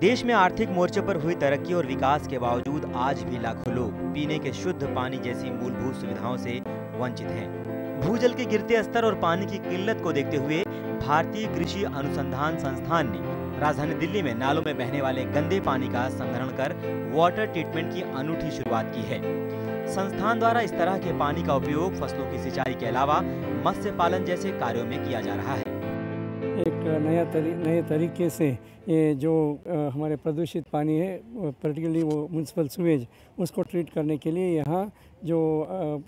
देश में आर्थिक मोर्चे पर हुई तरक्की और विकास के बावजूद आज भी लाखों लोग पीने के शुद्ध पानी जैसी मूलभूत सुविधाओं से वंचित हैं। भूजल के गिरते स्तर और पानी की किल्लत को देखते हुए भारतीय कृषि अनुसंधान संस्थान ने राजधानी दिल्ली में नालों में बहने वाले गंदे पानी का संग्रहण कर वाटर ट्रीटमेंट की अनूठी शुरुआत की है। संस्थान द्वारा इस तरह के पानी का उपयोग फसलों की सिंचाई के अलावा मत्स्य पालन जैसे कार्यों में किया जा रहा है। एक नए तरीके से ये जो हमारे प्रदूषित पानी है, पर्टिकुलरली वो म्यूनसिपल सीवेज, उसको ट्रीट करने के लिए यहाँ जो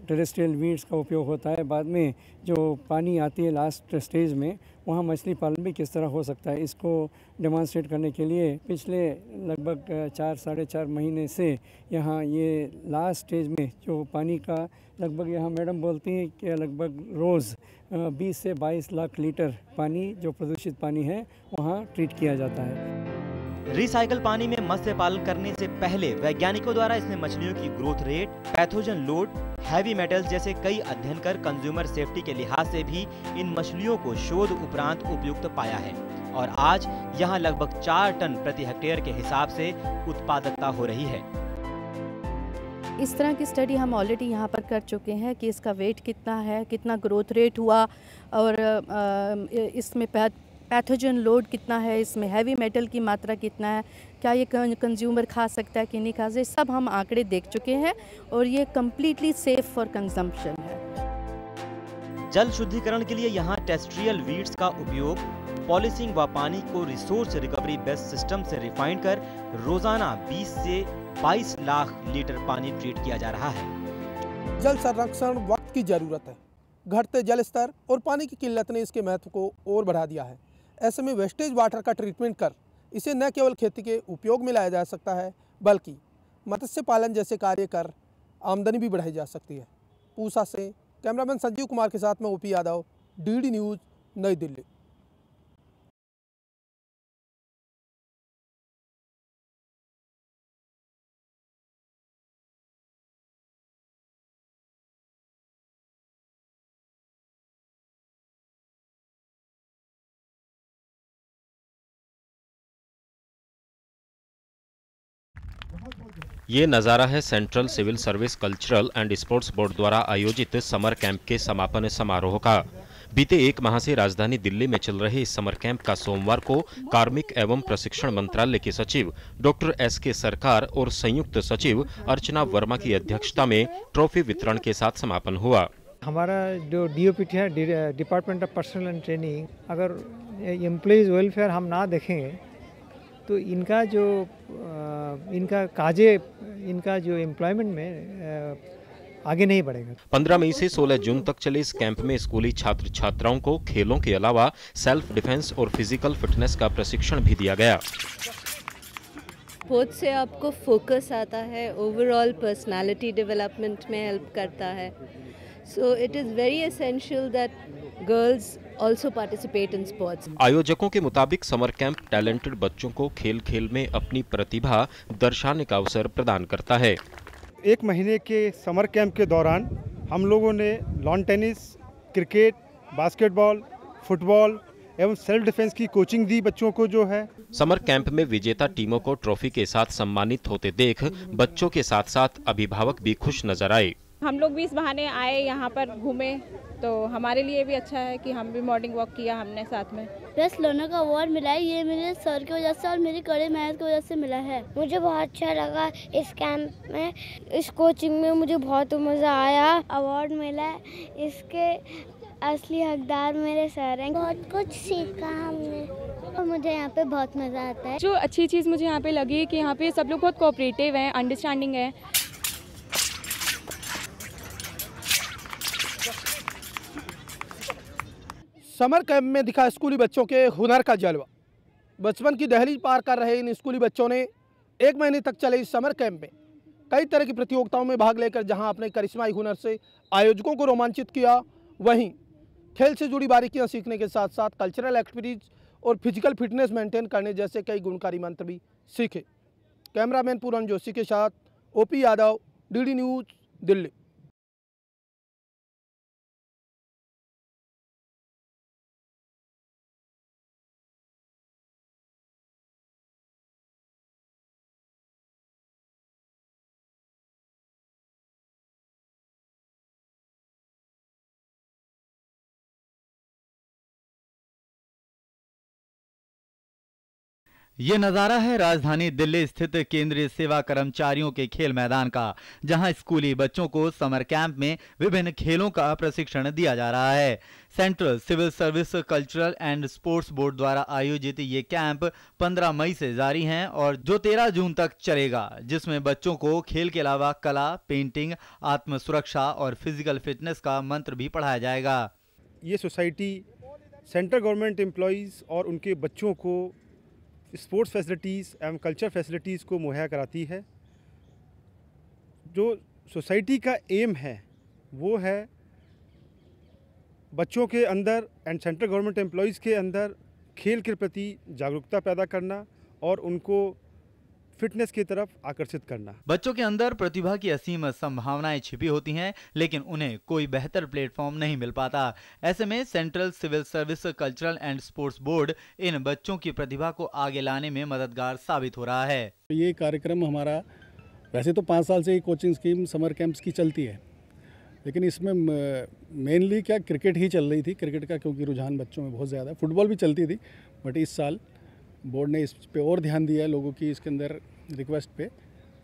टेरेस्ट्रियल वीड्स का उपयोग होता है, बाद में जो पानी आती है लास्ट स्टेज में, वहाँ मछली पालन भी किस तरह हो सकता है, इसको डेमोन्स्ट्रेट करने के लिए पिछले लगभग 4-4.5 महीने से यहाँ ये लास्ट स्टेज में जो पानी का लगभग यहाँ मैडम बोलती हैं कि लगभग रोज़ 20 से 22 लाख लीटर पानी जो प्रदूषित पानी है वहाँ ट्रीट किया जाता है। रिसाइकल पानी में मत्स्य पालन करने से पहले वैज्ञानिकों द्वारा इसमें मछलियों की growth rate, pathogen load, heavy metals जैसे कई अध्ययन कर कंज्यूमर सेफ्टी के लिहाज से भी इन मछलियों को शोध उपरांत उपयुक्त पाया है और आज यहाँ लगभग 4 टन प्रति हेक्टेयर के हिसाब से उत्पादकता हो रही है। इस तरह की स्टडी हम ऑलरेडी यहाँ पर कर चुके हैं कि इसका वेट कितना है, कितना ग्रोथ रेट हुआ और इसमें पैथोजन लोड कितना है, इसमें हैवी मेटल की मात्रा कितना है, क्या ये कंज्यूमर खा सकता है कि नहीं खा सकता, ये सब हम आंकड़े देख चुके हैं और ये कम्प्लीटली सेफ फॉर कंजम्पशन है। जल शुद्धिकरण के लिए यहाँ टेरेस्ट्रियल वीड्स का उपयोग, पॉलिशिंग व पानी को रिसोर्स रिकवरी बेस्ड सिस्टम से रिफाइन कर रोजाना 20 से 22 लाख लीटर पानी ट्रीट किया जा रहा है। जल संरक्षण वक्त की जरूरत है। घटते जल स्तर और पानी की किल्लत ने इसके महत्व को और बढ़ा दिया है। ऐसे में वेस्टेज वाटर का ट्रीटमेंट कर इसे न केवल खेती के उपयोग में लाया जा सकता है, बल्कि मत्स्य पालन जैसे कार्य कर आमदनी भी बढ़ाई जा सकती है। पूसा से कैमरामैन संजीव कुमार के साथ में ओपी यादव, डीडी न्यूज़, नई दिल्ली। ये नज़ारा है central civil service cultural and sports board द्वारा आयोजित समर कैंप के समापन समारोह का। बीते 1 माह से राजधानी दिल्ली में चल रहे इस समर कैंप का सोमवार को कार्मिक एवं प्रशिक्षण मंत्रालय के सचिव डॉक्टर एस.के. सरकार और संयुक्त सचिव अर्चना वर्मा की अध्यक्षता में ट्रॉफी वितरण के साथ समापन हुआ। हमारा जो डीओपीटी है, department of personal and training, अगर एम्प्लॉइज वेलफेयर हम ना देखेंगे तो इनका जो एम्प्लॉयमेंट में आगे नहीं बढ़ेगा। 15 मई से 16 जून तक चले इस कैंप में स्कूली छात्र छात्राओं को खेलों के अलावा सेल्फ डिफेंस और फिजिकल फिटनेस का प्रशिक्षण भी दिया गया। स्पोर्ट्स से आपको फोकस आता है, ओवरऑल पर्सनालिटी डेवलपमेंट में हेल्प करता है। So it is very essential that girls also participate in sports. आयोजकों के मुताबिक समर कैंप टैलेंटेड बच्चों को खेल खेल में अपनी प्रतिभा दर्शाने का अवसर प्रदान करता है। 1 महीने के समर कैंप के दौरान हम लोगों ने lawn tennis, cricket, basketball, football एवं सेल्फ डिफेंस की कोचिंग दी बच्चों को जो है। समर कैंप में विजेता टीमों को ट्रॉफी के साथ सम्मानित होते देख बच्चों के साथ साथ अभिभावक भी खुश नजर आए। हम लोग भी इस बहाने आए, यहाँ पर घूमे, तो हमारे लिए भी अच्छा है कि हम भी मॉर्निंग वॉक किया हमने साथ में। बेस्ट लर्नर का अवार्ड मिला है, ये मेरे सर की वजह से और मेरी कड़ी मेहनत की वजह से मिला है। मुझे बहुत अच्छा लगा इस कैंप में, इस कोचिंग में मुझे बहुत मज़ा आया। अवार्ड मिला है, इसके असली हकदार मेरे सर हैं। बहुत कुछ सीखा हमने और मुझे यहाँ पे बहुत मज़ा आता है। जो अच्छी चीज़ मुझे यहाँ पे लगी कि यहाँ पे सब लोग बहुत कोऑपरेटिव हैं, अंडरस्टैंडिंग है। समर कैंप में दिखा स्कूली बच्चों के हुनर का जलवा। बचपन की दहलीज पार कर रहे इन स्कूली बच्चों ने 1 महीने तक चले इस समर कैंप में कई तरह की प्रतियोगिताओं में भाग लेकर जहां अपने करिश्माई हुनर से आयोजकों को रोमांचित किया, वहीं खेल से जुड़ी बारीकियां सीखने के साथ साथ कल्चरल एक्टिविटीज और फिजिकल फिटनेस मेंटेन करने जैसे कई गुणकारी मंत्र भी सीखे। कैमरामैन पूरन जोशी के साथ OP Yadav, DD news, Delhi. ये नज़ारा है राजधानी दिल्ली स्थित केंद्रीय सेवा कर्मचारियों के खेल मैदान का, जहां स्कूली बच्चों को समर कैंप में विभिन्न खेलों का प्रशिक्षण दिया जा रहा है। Central civil service cultural and sports board द्वारा आयोजित ये कैंप 15 मई से जारी है और जो 13 जून तक चलेगा, जिसमें बच्चों को खेल के अलावा कला, पेंटिंग, आत्म सुरक्षा और फिजिकल फिटनेस का मंत्र भी पढ़ाया जाएगा। ये सोसाइटी सेंट्रल गवर्नमेंट एम्प्लॉइज़ और उनके बच्चों को स्पोर्ट्स फैसिलिटीज़ एवं कल्चर फैसिलिटीज़ को मुहैया कराती है। जो सोसाइटी का एम है वो है बच्चों के अंदर एंड सेंट्रल गवर्नमेंट एम्प्लॉइज़ के अंदर खेल के प्रति जागरूकता पैदा करना और उनको फिटनेस की तरफ आकर्षित करना। बच्चों के अंदर प्रतिभा की असीम संभावनाएं छिपी होती हैं, लेकिन उन्हें कोई बेहतर प्लेटफॉर्म नहीं मिल पाता। ऐसे में central civil service cultural and sports board इन बच्चों की प्रतिभा को आगे लाने में मददगार साबित हो रहा है। ये कार्यक्रम हमारा वैसे तो 5 साल से कोचिंग स्कीम समर कैंप्स की चलती है, लेकिन इसमें मेनली क्या क्रिकेट ही चल रही थी। क्रिकेट का क्योंकि रुझान बच्चों में बहुत ज़्यादा, फुटबॉल भी चलती थी, बट इस साल बोर्ड ने इस पे और ध्यान दिया लोगों की इसके अंदर रिक्वेस्ट पे।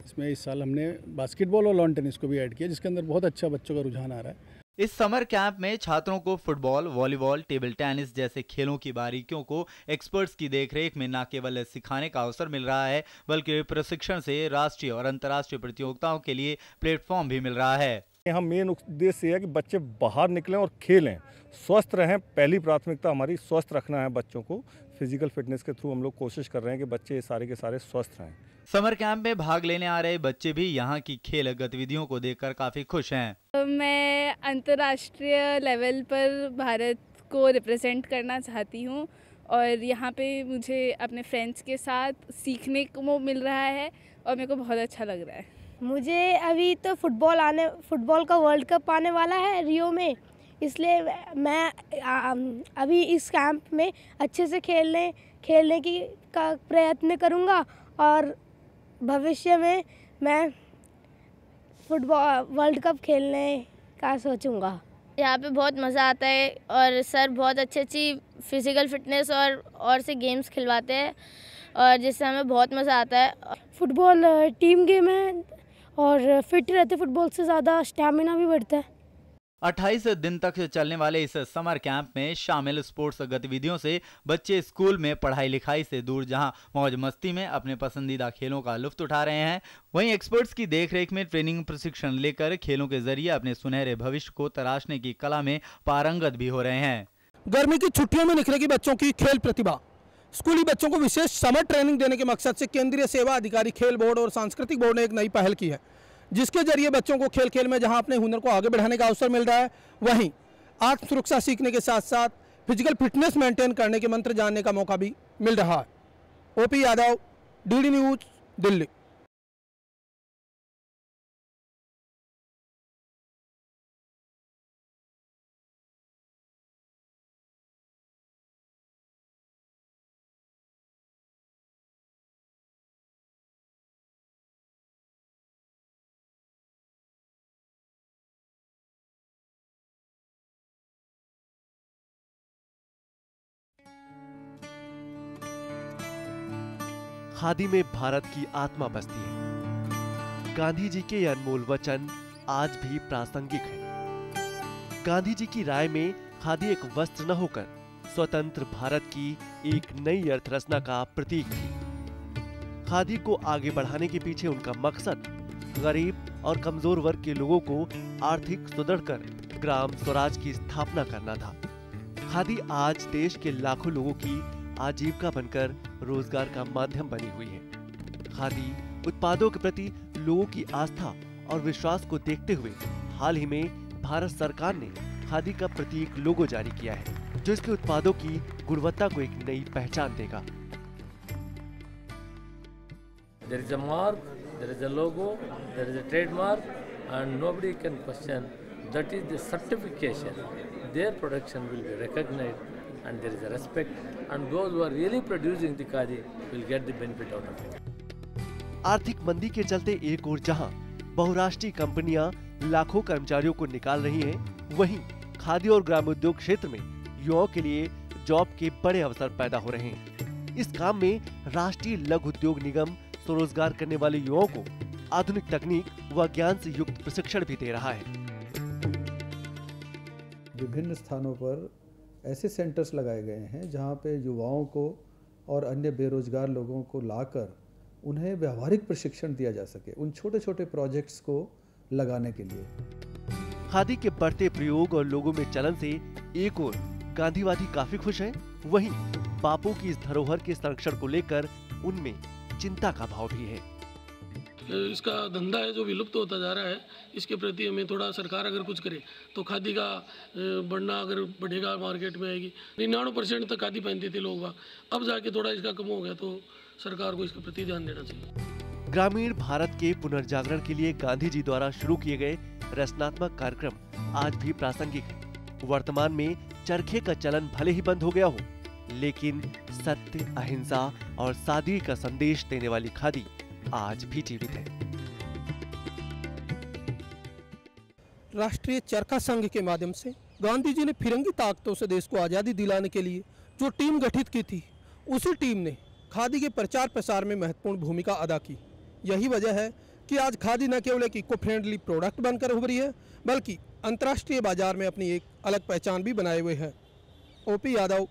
इसमें इस साल हमने बास्केटबॉल और लॉन टेनिस को भी ऐड किया, जिसके अंदर बहुत अच्छा बच्चों का रुझान आ रहा है। इस समर कैंप में छात्रों को फुटबॉल, वॉलीबॉल, टेबल टेनिस जैसे खेलों की बारीकियों को एक्सपर्ट्स की देखरेख में न केवल सिखाने का अवसर मिल रहा है, बल्कि प्रशिक्षण से राष्ट्रीय और अंतर्राष्ट्रीय प्रतियोगिताओं के लिए प्लेटफॉर्म भी मिल रहा है। यहाँ मेन उद्देश्य है कि बच्चे बाहर निकलें और खेलें, स्वस्थ रहें। पहली प्राथमिकता हमारी स्वस्थ रखना है बच्चों को। फिजिकल फिटनेस के थ्रू हम लोग कोशिश कर रहे हैं कि बच्चे सारे के सारे स्वस्थ रहें। समर कैंप में भाग लेने आ रहे बच्चे भी यहाँ की खेल गतिविधियों को देखकर काफी खुश हैं। मैं अंतर्राष्ट्रीय लेवल पर भारत को रिप्रेजेंट करना चाहती हूँ और यहाँ पे मुझे अपने फ्रेंड्स के साथ सीखने को मिल रहा है और मेरे को बहुत अच्छा लग रहा है। मुझे अभी तो फुटबॉल का वर्ल्ड कप आने वाला है रियो में, इसलिए मैं अभी इस कैंप में अच्छे से खेलने का प्रयत्न करूँगा और भविष्य में मैं फुटबॉल वर्ल्ड कप खेलने का सोचूंगा। यहाँ पे बहुत मज़ा आता है और सर बहुत अच्छी फिज़िकल फिटनेस और से गेम्स खिलवाते हैं और जिससे हमें बहुत मज़ा आता है। फुटबॉल टीम गेम है और फिट रहते, फुटबॉल से ज़्यादा स्टैमिना भी बढ़ता है। 28 दिन तक चलने वाले इस समर कैंप में शामिल स्पोर्ट्स गतिविधियों से बच्चे स्कूल में पढ़ाई लिखाई से दूर जहां मौज मस्ती में अपने पसंदीदा खेलों का लुत्फ उठा रहे हैं, वहीं एक्सपर्ट्स की देखरेख में ट्रेनिंग प्रशिक्षण लेकर खेलों के जरिए अपने सुनहरे भविष्य को तराशने की कला में पारंगत भी हो रहे हैं। गर्मी की छुट्टियों में निखरेगी बच्चों की खेल प्रतिभा। स्कूली बच्चों को विशेष समर ट्रेनिंग देने के मकसद से केंद्रीय सेवा अधिकारी खेल बोर्ड और सांस्कृतिक बोर्ड ने एक नई पहल की है, जिसके जरिए बच्चों को खेल खेल में जहां अपने हुनर को आगे बढ़ाने का अवसर मिल रहा है, वहीं आत्म सुरक्षा सीखने के साथ साथ फिजिकल फिटनेस मेंटेन करने के मंत्र जानने का मौका भी मिल रहा है। OP Yadav, DD news, Delhi. Khadi में भारत की आत्मा बसती है। गांधी जी के अनमोल वचन आज भी प्रासंगिक है। गांधी जी की राय में खादी एक वस्त्र न होकर स्वतंत्र भारत की एक नई अर्थरचना का प्रतीक थी। खादी को आगे बढ़ाने के पीछे उनका मकसद गरीब और कमजोर वर्ग के लोगों को आर्थिक सुदृढ़ कर ग्राम स्वराज की स्थापना करना था। खादी आज देश के लाखों लोगों की आजीविका बनकर रोजगार का माध्यम बनी हुई है। खादी उत्पादों के प्रति लोगों की आस्था और विश्वास को देखते हुए हाल ही में भारत सरकार ने खादी का प्रतीक लोगो जारी किया है, जो इसके उत्पादों की गुणवत्ता को एक नई पहचान देगा। There is a mark, there is a logo, there is a trademark, and nobody can question. That is the certification. Their production will be recognized, and there is a respect, and those who are really producing the khadi will get the benefit out of it. आर्थिक मंदी के चलते एक ओर जहां बहुराष्ट्रीय कंपनियां लाखों कर्मचारियों को निकाल रही हैं, वहीं खादी और ग्रामोद्योग क्षेत्र में युवाओं के लिए जॉब के बड़े अवसर पैदा हो रहे हैं। इस काम में राष्ट्रीय लघु उद्योग निगम स्वरोजगार करने वाले युवाओं को आधुनिक तकनीक व ज्ञान से युक्त प्रशिक्षण भी दे रहा है। विभिन्न स्थानों पर ऐसे सेंटर्स लगाए गए हैं जहां पे युवाओं को और अन्य बेरोजगार लोगों को लाकर उन्हें व्यावहारिक प्रशिक्षण दिया जा सके, उन छोटे छोटे प्रोजेक्ट्स को लगाने के लिए। खादी के बढ़ते प्रयोग और लोगों में चलन से एक ओर गांधीवादी काफी खुश हैं, वहीं बापू की इस धरोहर के संरक्षण को लेकर उनमें चिंता का भाव भी है। इसका धंधा है जो विलुप्त होता जा रहा है, इसके प्रति हमें थोड़ा सरकार अगर कुछ करे तो खादी का बढ़ना अगर बढ़ेगा, मार्केट में आएगी। 99% तक खादी पहनते थे लोग, अब जाके थोड़ा इसका कम हो गया, तो सरकार को इसके प्रति ध्यान देना चाहिए। ग्रामीण भारत के पुनर्जागरण के लिए गांधी जी द्वारा शुरू किए गए रचनात्मक कार्यक्रम आज भी प्रासंगिक है। वर्तमान में चरखे का चलन भले ही बंद हो गया हो, लेकिन सत्य, अहिंसा और सादगी का संदेश देने वाली खादी आज भी जीवित है। राष्ट्रीय चरखा संघ के माध्यम से गांधी जी ने फिरंगी ताकतों से देश को आज़ादी दिलाने के लिए जो टीम गठित की थी, उसी टीम ने खादी के प्रचार प्रसार में महत्वपूर्ण भूमिका अदा की। यही वजह है कि आज खादी न केवल एक इको फ्रेंडली प्रोडक्ट बनकर उभरी है, बल्कि अंतर्राष्ट्रीय बाजार में अपनी एक अलग पहचान भी बनाए हुए है। OP Yadav,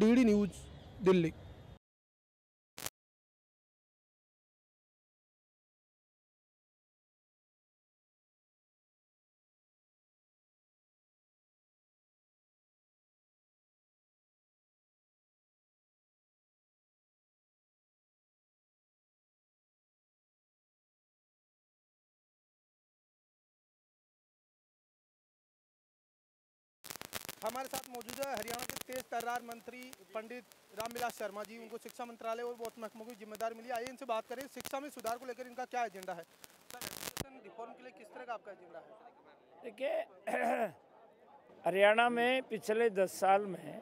DD news, Delhi. हमारे साथ मौजूद है हरियाणा के तेज तर्रार मंत्री पंडित रामविलास शर्मा जी। उनको शिक्षा मंत्रालय और बहुत महकमों की जिम्मेदारी मिली। आइए इनसे बात करें, शिक्षा में सुधार को लेकर इनका क्या एजेंडा है? सर, रिफॉर्म के लिए किस तरह का आपका एजेंडा है? देखिए, हरियाणा में पिछले 10 साल में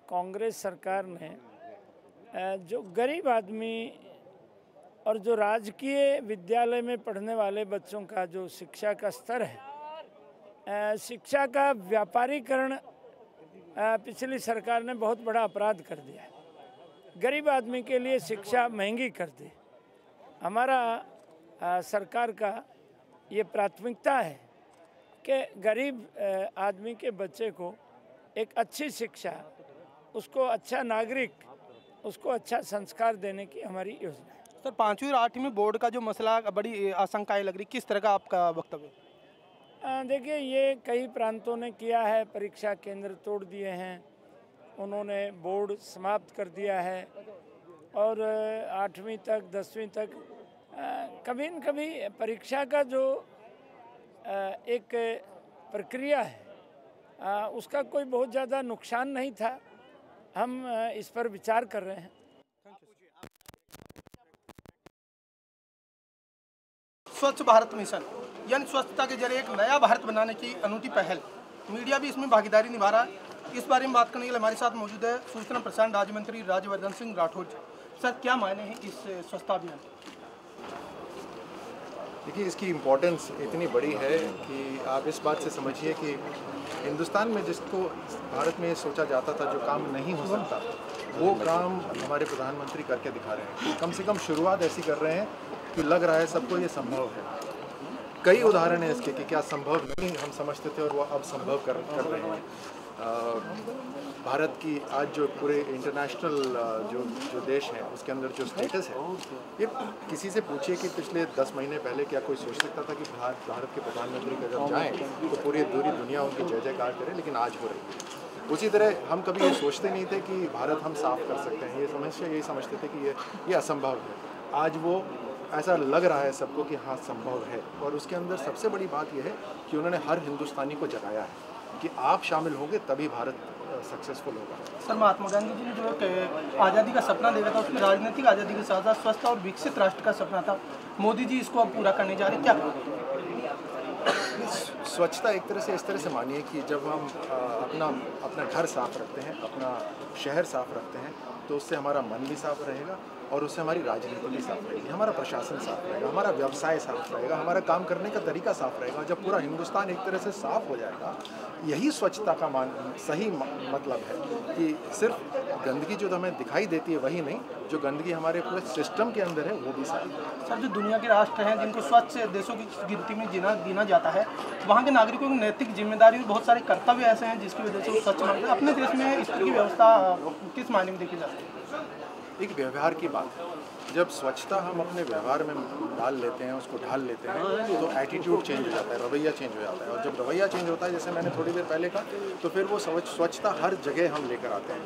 कांग्रेस सरकार ने जो गरीब आदमी और जो राजकीय विद्यालय में पढ़ने वाले बच्चों का जो शिक्षा का स्तर है, शिक्षा का व्यापारीकरण पिछली सरकार ने बहुत बड़ा अपराध कर दिया है। गरीब आदमी के लिए शिक्षा महंगी कर दी। हमारा सरकार का ये प्राथमिकता है कि गरीब आदमी के बच्चे को एक अच्छी शिक्षा, उसको अच्छा नागरिक, उसको अच्छा संस्कार देने की हमारी योजना है। सर, 5वीं और 8वीं बोर्ड का जो मसला बड़ी आशंकाएं लग रही, किस तरह का आपका वक्तव्य? देखिए, ये कई प्रांतों ने किया है, परीक्षा केंद्र तोड़ दिए हैं, उन्होंने बोर्ड समाप्त कर दिया है और 8वीं तक 10वीं तक कभी न कभी परीक्षा का जो एक प्रक्रिया है उसका कोई बहुत ज़्यादा नुकसान नहीं था। हम इस पर विचार कर रहे हैं। स्वच्छ भारत मिशन यानी स्वच्छता के जरिए एक नया भारत बनाने की अनूठी पहल, मीडिया भी इसमें भागीदारी निभा रहा है। इस बारे में बात करने के लिए हमारे साथ मौजूद है सूचना प्रसारण राज्य मंत्री राज्यवर्धन सिंह राठौर। सर, क्या मायने हैं इस स्वच्छता अभियान? देखिए, इसकी इम्पोर्टेंस इतनी बड़ी है कि आप इस बात से समझिए कि हिंदुस्तान में जिसको भारत में सोचा जाता था जो काम नहीं हो सकता, वो काम हमारे प्रधानमंत्री करके दिखा रहे हैं। कम से कम शुरुआत ऐसी कर रहे हैं कि लग रहा है सबको ये संभव है। कई उदाहरण हैं इसके कि क्या संभव नहीं हम समझते थे और वो अब संभव कर रहे हैं। भारत की आज जो पूरे इंटरनेशनल जो देश है उसके अंदर जो स्टेटस है, ये किसी से पूछिए कि पिछले 10 महीने पहले क्या कोई सोच सकता था कि भारत के प्रधानमंत्री का जब जाएँ तो पूरी दुनिया उनकी जय जयकार करे, लेकिन आज हो रही है। उसी तरह हम कभी ये सोचते नहीं थे कि भारत हम साफ कर सकते हैं, यही समझते थे कि ये असंभव है। आज वो ऐसा लग रहा है सबको कि हाँ संभव है। और उसके अंदर सबसे बड़ी बात यह है कि उन्होंने हर हिंदुस्तानी को जगाया है कि आप शामिल होंगे तभी भारत सक्सेसफुल होगा। सर, महात्मा गांधी जी ने जो आज़ादी का सपना देखा था, उसमें राजनीतिक आज़ादी के साथ साथ स्वस्थ और विकसित राष्ट्र का सपना था। मोदी जी इसको अब पूरा करने जा रहे हैं, क्या? स्वच्छता एक तरह से इस तरह से मानिए कि जब हम अपना घर साफ रखते हैं, अपना शहर साफ रखते हैं, तो उससे हमारा मन भी साफ रहेगा और उससे हमारी राजनीति भी साफ रहेगी, हमारा प्रशासन साफ रहेगा, हमारा व्यवसाय साफ रहेगा, हमारा काम करने का तरीका साफ रहेगा। जब पूरा हिंदुस्तान एक तरह से साफ हो जाएगा, यही स्वच्छता का सही मतलब है कि सिर्फ गंदगी जो हमें दिखाई देती है वही नहीं, जो गंदगी हमारे पूरे सिस्टम के अंदर है वो भी साफ है। सर, जो दुनिया के राष्ट्र हैं जिनको स्वच्छ देशों की गिनती में गिना जाता है, वहाँ के नागरिकों की नैतिक जिम्मेदारी और बहुत सारे कर्तव्य ऐसे हैं जिसकी वजह से वो स्वच्छ मानते हैं। अपने देश में इसकी व्यवस्था किस मायने में देखी जाती है? एक व्यवहार की बात है। जब स्वच्छता हम अपने व्यवहार में डाल लेते हैं, उसको ढाल लेते हैं, तो एटीट्यूड चेंज हो जाता है, रवैया चेंज हो जाता है। और जब रवैया चेंज होता है, जैसे मैंने थोड़ी देर पहले कहा, तो फिर वो स्वच्छता हर जगह हम लेकर आते हैं।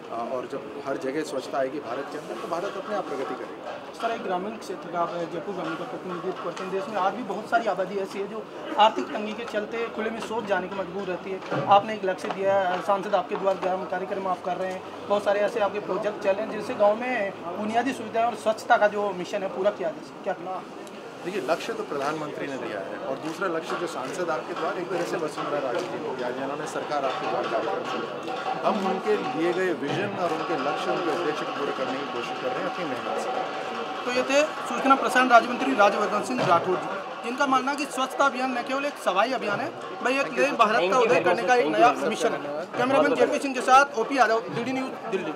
और जब हर जगह स्वच्छता आएगी भारत के अंदर, तो भारत अपने आप प्रगति करेगा। सर, एक ग्रामीण क्षेत्र का जयपुर ग्रामीण का प्रतिनिधित्व करते हैं। देश में आज भी बहुत सारी आबादी ऐसी है जो आर्थिक तंगी के चलते खुले में शौच जाने को मजबूर रहती है। आपने एक लक्ष्य दिया है, सांसद आपके द्वारा ग्राम कार्यक्रम आप कर रहे हैं, बहुत सारे ऐसे आपके प्रोजेक्ट चल रहे हैं जिनसे गाँव में बुनियादी सुविधाएं और स्वच्छता का जो मिशन है पूरा किया जा क्या? देखिए, लक्ष्य तो प्रधानमंत्री ने दिया है और दूसरा लक्ष्य जो सांसद आपके द्वारा एक तरह से वसुंधरा राजे जी हो गया, जिन्होंने सरकार आपके द्वारा कार्यक्रम शुरू, हम उनके लिए गए विजन और उनके लक्ष्य, उनके उद्देश्य को पूरे करने की कोशिश कर रहे हैं अपनी मेहनत से। तो ये थे सूचना प्रसारण राज्य मंत्री राज्यवर्धन सिंह राठौड़ जी, जिनका मानना है कि स्वच्छता अभियान न केवल एक सफाई अभियान है, भाई एक नए भारत का उदय करने का एक नया मिशन है। कैमरामैन जेपी सिंह के साथ OP Yadav, DD news, Delhi.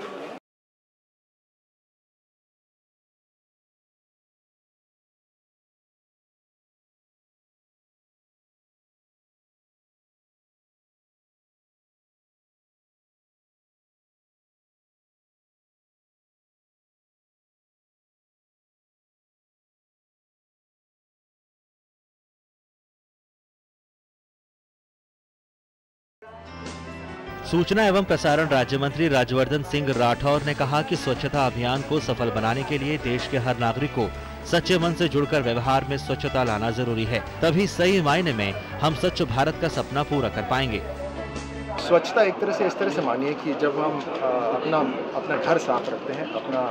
सूचना एवं प्रसारण राज्य मंत्री राज्यवर्धन सिंह राठौर ने कहा कि स्वच्छता अभियान को सफल बनाने के लिए देश के हर नागरिक को सच्चे मन से जुड़कर व्यवहार में स्वच्छता लाना जरूरी है, तभी सही मायने में हम स्वच्छ भारत का सपना पूरा कर पाएंगे। स्वच्छता एक तरह से इस तरह से मानिए कि जब हम अपना घर साफ रखते हैं, अपना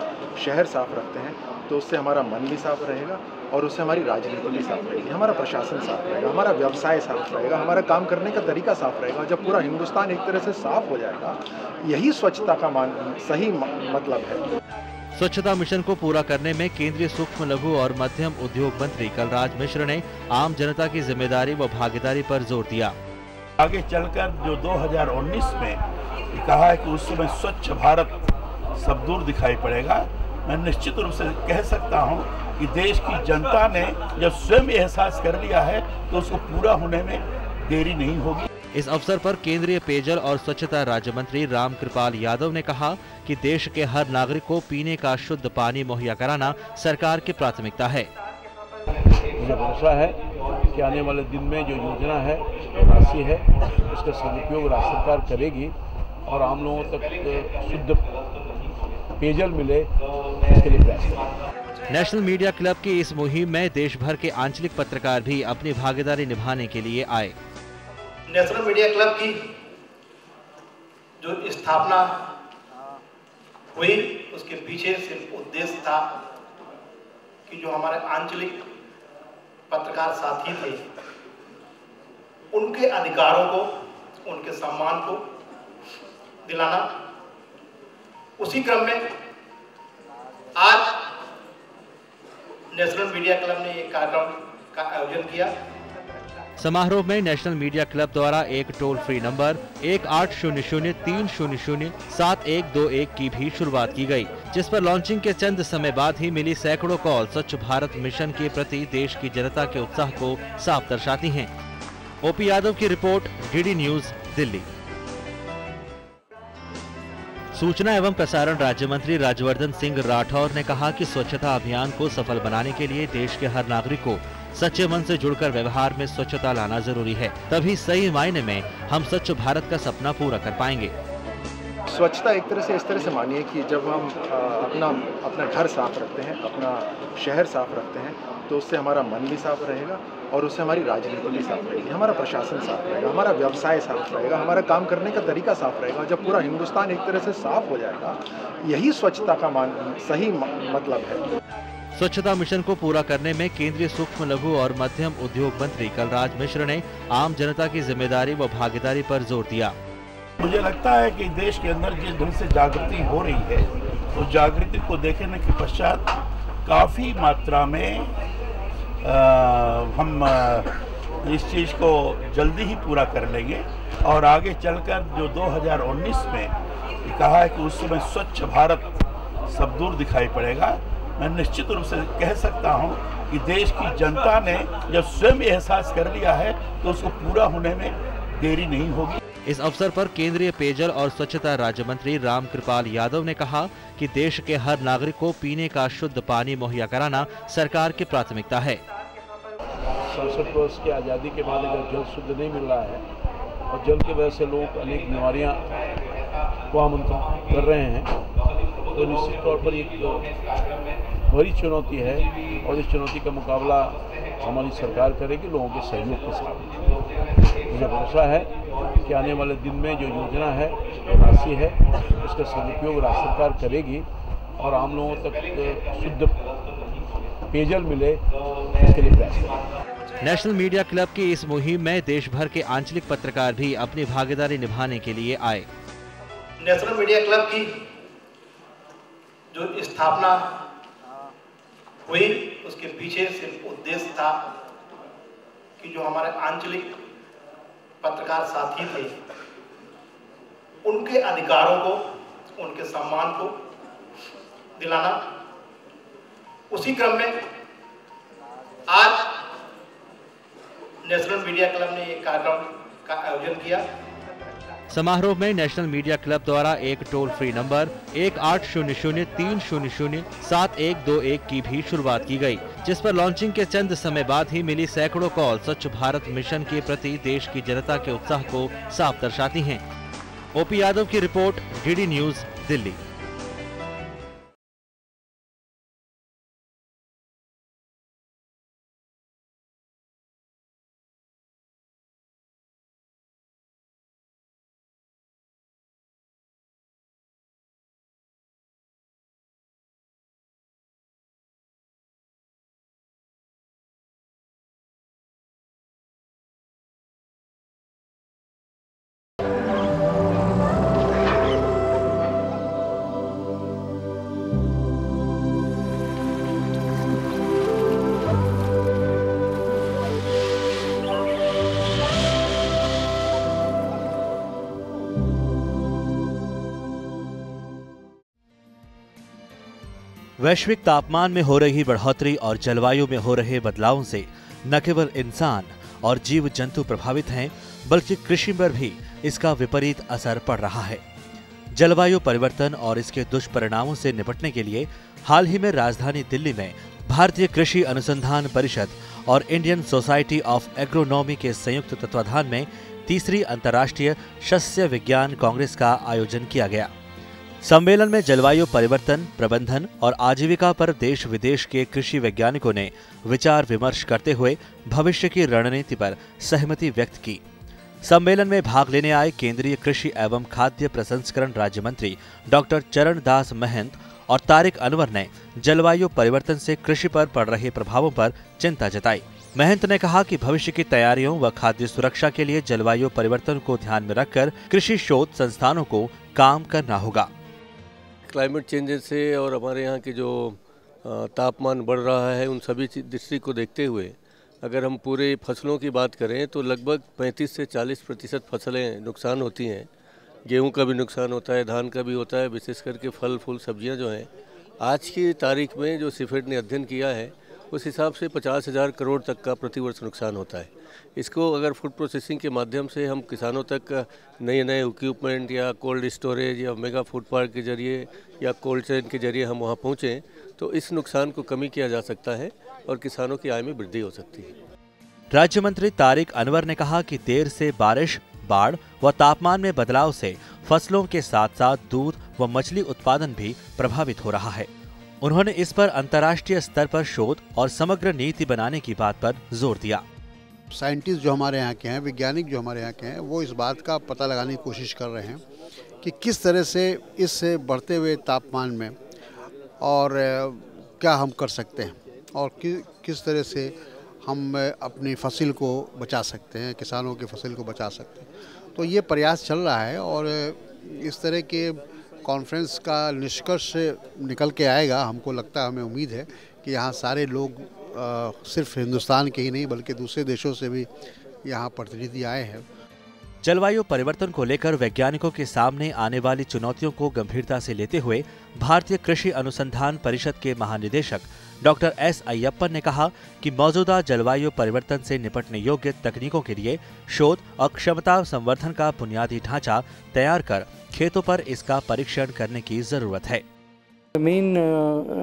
शहर साफ रखते हैं, तो उससे हमारा मन भी साफ रहेगा और उससे हमारी राजनीति भी साफ रहेगी, हमारा प्रशासन साफ रहेगा, हमारा व्यवसाय साफ रहेगा, हमारा काम करने का तरीका साफ रहेगा। जब पूरा हिंदुस्तान एक तरह से साफ हो जाएगा, यही स्वच्छता का सही मतलब है। स्वच्छता मिशन को पूरा करने में केंद्रीय सूक्ष्म लघु और मध्यम उद्योग मंत्री कलराज मिश्र ने आम जनता की जिम्मेदारी व भागीदारी पर जोर दिया। आगे चलकर जो 2019 में कहा है कि उस समय स्वच्छ भारत सब दूर दिखाई पड़ेगा, मैं निश्चित रूप से कह सकता हूं कि देश की जनता ने जब स्वयं एहसास कर लिया है तो उसको पूरा होने में देरी नहीं होगी। इस अवसर पर केंद्रीय पेयजल और स्वच्छता राज्य मंत्री रामकृपाल यादव ने कहा कि देश के हर नागरिक को पीने का शुद्ध पानी मुहैया कराना सरकार की प्राथमिकता है। मुझे भरोसा है कि आने वाले दिन में जो योजना है, राशि है, उसका सदुपयोग राज्य सरकार करेगी और आम लोगों तक शुद्ध पेयजल मिले, इसके लिए प्रयास करेंगे। नेशनल मीडिया क्लब की इस मुहिम में देश भर के आंचलिक पत्रकार भी अपनी भागीदारी निभाने के लिए आए। नेशनल मीडिया क्लब की जो स्थापना हुई, उसके पीछे सिर्फ उद्देश्य था कि जो हमारे आंचलिक पत्रकार साथी थे, उनके अधिकारों को, उनके सम्मान को दिलाना। उसी क्रम में आज नेशनल मीडिया क्लब ने एक कार्यक्रम का आयोजन किया। समारोह में नेशनल मीडिया क्लब द्वारा एक टोल फ्री नंबर 1800-300-7121 की भी शुरुआत की गई, जिस पर लॉन्चिंग के चंद समय बाद ही मिली सैकड़ों कॉल स्वच्छ भारत मिशन के प्रति देश की जनता के उत्साह को साफ दर्शाती हैं। ओपी यादव की रिपोर्ट, DD न्यूज़, दिल्ली। सूचना एवं प्रसारण राज्य मंत्री राज्यवर्धन सिंह राठौर ने कहा कि स्वच्छता अभियान को सफल बनाने के लिए देश के हर नागरिक को सच्चे मन से जुड़कर व्यवहार में स्वच्छता लाना जरूरी है, तभी सही मायने में हम स्वच्छ भारत का सपना पूरा कर पाएंगे। स्वच्छता एक तरह से इस तरह से मानिए कि जब हम अपना घर साफ रखते हैं, अपना शहर साफ रखते हैं, तो उससे हमारा मन भी साफ रहेगा और उससे हमारी राजनीति भी साफ रहेगी, हमारा प्रशासन साफ रहेगा, हमारा व्यवसाय साफ रहेगा, हमारा काम करने का तरीका साफ रहेगा। जब पूरा हिंदुस्तान एक तरह से साफ हो जाएगा, यही स्वच्छता का सही मतलब है। स्वच्छता मिशन को पूरा करने में केंद्रीय सूक्ष्म लघु और मध्यम उद्योग मंत्री कलराज मिश्र ने आम जनता की जिम्मेदारी व भागीदारी पर जोर दिया। मुझे लगता है कि देश के अंदर जिस ढंग से जागृति हो रही है, उस जागृति को देखने के पश्चात काफ़ी मात्रा में हम इस चीज़ को जल्दी ही पूरा कर लेंगे और आगे चलकर जो 2019 में कहा है कि उस समय स्वच्छ भारत सब दूर दिखाई पड़ेगा, मैं निश्चित रूप से कह सकता हूं कि देश की जनता ने जब स्वयं एहसास कर लिया है तो उसको पूरा होने में देरी नहीं होगी। इस अवसर पर केंद्रीय पेयजल और स्वच्छता राज्य मंत्री रामकृपाल यादव ने कहा कि देश के हर नागरिक को पीने का शुद्ध पानी मुहैया कराना सरकार की प्राथमिकता है। 67 वर्ष की आज़ादी के बाद अगर जल शुद्ध नहीं मिल रहा है और जल की वजह से लोग अनेक बीमारियां को आमंत्रित कर रहे हैं, तो निश्चित तौर पर एक बड़ी चुनौती है और इस चुनौती का मुकाबला हमारी सरकार करेगी लोगों के सहयोग के साथ। मुझे भरोसा है कि आने वाले दिन में जो योजना है, जो राशि है, उसका सदुपयोग राज्य सरकार करेगी और आम लोगों तक शुद्ध पेयजल मिले, इसके लिए प्रयास करेंगे। नेशनल मीडिया क्लब की इस मुहिम में देश भर के आंचलिक पत्रकार भी अपनी भागीदारी निभाने के लिए आए। नेशनल मीडिया क्लब की जो स्थापना हुई, उसके पीछे सिर्फ उद्देश्य था कि जो हमारे आंचलिक पत्रकार साथी थे, उनके अधिकारों को, उनके सम्मान को दिलाना। उसी क्रम में आज नेशनल मीडिया क्लब ने एक कार्यक्रम का आयोजन किया। समारोह में नेशनल मीडिया क्लब द्वारा एक टोल फ्री नंबर 1800-300-7121 की भी शुरुआत की गई, जिस पर लॉन्चिंग के चंद समय बाद ही मिली सैकड़ों कॉल स्वच्छ भारत मिशन के प्रति देश की जनता के उत्साह को साफ दर्शाती हैं। ओपी यादव की रिपोर्ट, डीडी न्यूज, दिल्ली। वैश्विक तापमान में हो रही बढ़ोतरी और जलवायु में हो रहे बदलावों से न केवल इंसान और जीव जंतु प्रभावित हैं, बल्कि कृषि पर भी इसका विपरीत असर पड़ रहा है। जलवायु परिवर्तन और इसके दुष्परिणामों से निपटने के लिए हाल ही में राजधानी दिल्ली में भारतीय कृषि अनुसंधान परिषद और इंडियन सोसाइटी ऑफ एग्रोनॉमी के संयुक्त तत्वाधान में तीसरी अंतर्राष्ट्रीय शस्य विज्ञान कांग्रेस का आयोजन किया गया। सम्मेलन में जलवायु परिवर्तन प्रबंधन और आजीविका पर देश विदेश के कृषि वैज्ञानिकों ने विचार विमर्श करते हुए भविष्य की रणनीति पर सहमति व्यक्त की। सम्मेलन में भाग लेने आए केंद्रीय कृषि एवं खाद्य प्रसंस्करण राज्य मंत्री डॉक्टर चरण दास महंत और तारिक अनवर ने जलवायु परिवर्तन से कृषि पर पड़ रहे प्रभावों पर चिंता जताई। महंत ने कहा कि भविष्य की तैयारियों व खाद्य सुरक्षा के लिए जलवायु परिवर्तन को ध्यान में रखकर कृषि शोध संस्थानों को काम करना होगा। क्लाइमेट चेंजेस से और हमारे यहाँ के जो तापमान बढ़ रहा है, उन सभी दृष्टि को देखते हुए अगर हम पूरे फसलों की बात करें तो लगभग 35 से 40% फसलें नुकसान होती हैं। गेहूं का भी नुकसान होता है, धान का भी होता है, विशेष करके फल फूल सब्जियां जो हैं। आज की तारीख में जो सिफेड ने अध्ययन किया है उस हिसाब से 50,000 करोड़ तक का प्रतिवर्ष नुकसान होता है। इसको अगर फूड प्रोसेसिंग के माध्यम से हम किसानों तक नए नए इक्विपमेंट या कोल्ड स्टोरेज या मेगा फूड पार्क के जरिए या कोल्ड चेन के जरिए हम वहां पहुंचें तो इस नुकसान को कमी किया जा सकता है और किसानों की आय में वृद्धि हो सकती है। राज्य मंत्री तारिक अनवर ने कहा कि देर से बारिश, बाढ़ व तापमान में बदलाव से फसलों के साथ साथ दूध व मछली उत्पादन भी प्रभावित हो रहा है। उन्होंने इस पर अंतर्राष्ट्रीय स्तर पर शोध और समग्र नीति बनाने की बात पर जोर दिया। साइंटिस्ट जो हमारे यहाँ के हैं, वैज्ञानिक जो हमारे यहाँ के हैं, वो इस बात का पता लगाने की कोशिश कर रहे हैं कि किस तरह से इस बढ़ते हुए तापमान में और क्या हम कर सकते हैं और किस तरह से हम अपनी फसल को बचा सकते हैं, किसानों की फसल को बचा सकते हैं। तो ये प्रयास चल रहा है और इस तरह के कॉन्फ्रेंस का निष्कर्ष निकल के आएगा, हमको लगता है, हमें उम्मीद है कि यहाँ सारे लोग सिर्फ हिंदुस्तान के ही नहीं बल्कि दूसरे देशों से भी यहाँ प्रतिनिधि आए हैं। जलवायु परिवर्तन को लेकर वैज्ञानिकों के सामने आने वाली चुनौतियों को गंभीरता से लेते हुए भारतीय कृषि अनुसंधान परिषद के महानिदेशक डॉक्टर एस अय्यप्पन ने कहा कि मौजूदा जलवायु परिवर्तन से निपटने योग्य तकनीकों के लिए शोध और क्षमता संवर्धन का बुनियादी ढांचा तैयार कर खेतों पर इसका परीक्षण करने की जरूरत है। The main